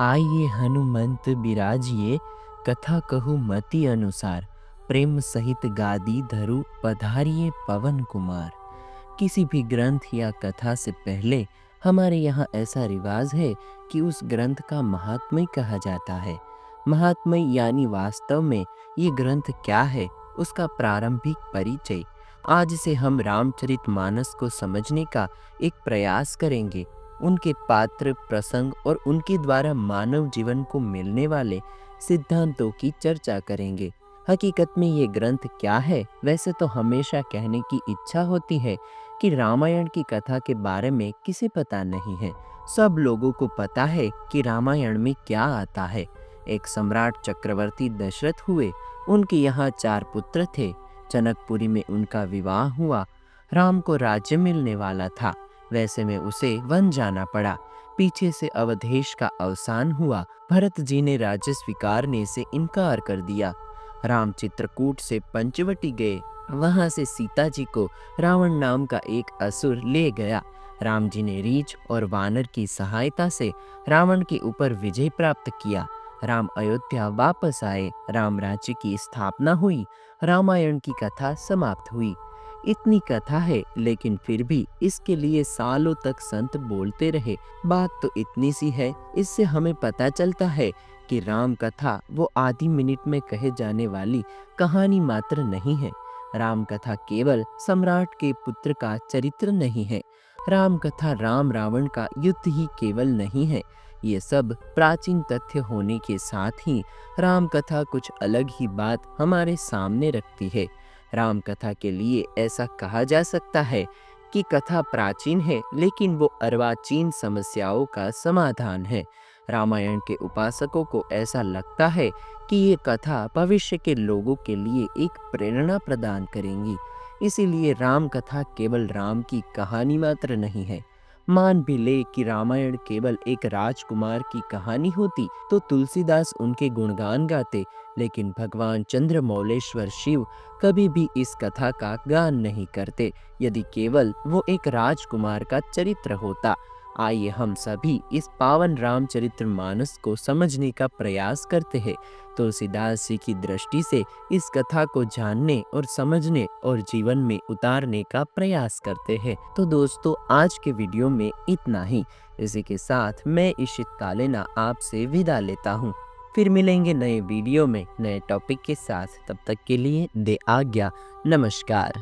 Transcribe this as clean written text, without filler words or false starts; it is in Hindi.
आइए हनुमंत बिराजिए, कथा कहूँ मति अनुसार, प्रेम सहित गादी धरु पधारिए पवन कुमार। किसी भी ग्रंथ या कथा से पहले हमारे यहाँ ऐसा रिवाज है कि उस ग्रंथ का महात्म्य कहा जाता है। महात्म्य यानी वास्तव में ये ग्रंथ क्या है, उसका प्रारंभिक परिचय। आज से हम रामचरितमानस को समझने का एक प्रयास करेंगे। उनके पात्र, प्रसंग और उनके द्वारा मानव जीवन को मिलने वाले सिद्धांतों की चर्चा करेंगे। हकीकत में ये ग्रंथ क्या है? वैसे तो हमेशा कहने की इच्छा होती है कि रामायण की कथा के बारे में किसे पता नहीं है। सब लोगों को पता है कि रामायण में क्या आता है। एक सम्राट चक्रवर्ती दशरथ हुए। उनके यहाँ 4 पुत्र थे। जनकपुरी में उनका विवाह हुआ। राम को राज्य मिलने वाला था, वैसे में उसे वन जाना पड़ा। पीछे से अवधेश का अवसान हुआ। भरत जी ने राज्य स्वीकारने से इनकार कर दिया। राम चित्रकूट से पंचवटी गए। वहां से सीता जी को रावण नाम का एक असुर ले गया। राम जी ने रीछ और वानर की सहायता से रावण के ऊपर विजय प्राप्त किया। राम अयोध्या वापस आए। राम राज्य की स्थापना हुई। रामायण की कथा समाप्त हुई। इतनी कथा है, लेकिन फिर भी इसके लिए सालों तक संत बोलते रहे। बात तो इतनी सी है, इससे हमें पता चलता है कि राम कथा वो आधी मिनट में कहे जाने वाली कहानी मात्र नहीं है। राम कथा केवल सम्राट के पुत्र का चरित्र नहीं है। राम कथा राम रावण का युद्ध ही केवल नहीं है। ये सब प्राचीन तथ्य होने के साथ ही राम कथा कुछ अलग ही बात हमारे सामने रखती है। राम कथा के लिए ऐसा कहा जा सकता है कि कथा प्राचीन है, लेकिन वो अर्वाचीन समस्याओं का समाधान है। रामायण के उपासकों को ऐसा लगता है कि ये कथा भविष्य के लोगों के लिए एक प्रेरणा प्रदान करेंगी। इसीलिए राम कथा केवल राम की कहानी मात्र नहीं है। मान भी ले कि रामायण केवल एक राजकुमार की कहानी होती तो तुलसीदास उनके गुणगान गाते, लेकिन भगवान चंद्रमौलेश्वर शिव कभी भी इस कथा का गान नहीं करते यदि केवल वो एक राजकुमार का चरित्र होता। आइए हम सभी इस पावन रामचरितमानस को समझने का प्रयास करते हैं। तुलसीदास जी की दृष्टि से इस कथा को जानने और समझने और जीवन में उतारने का प्रयास करते हैं। तो दोस्तों, आज के वीडियो में इतना ही। इसी के साथ मैं इशित कालेना आपसे विदा लेता हूँ। फिर मिलेंगे नए वीडियो में नए टॉपिक के साथ। तब तक के लिए दे आज्ञा। नमस्कार।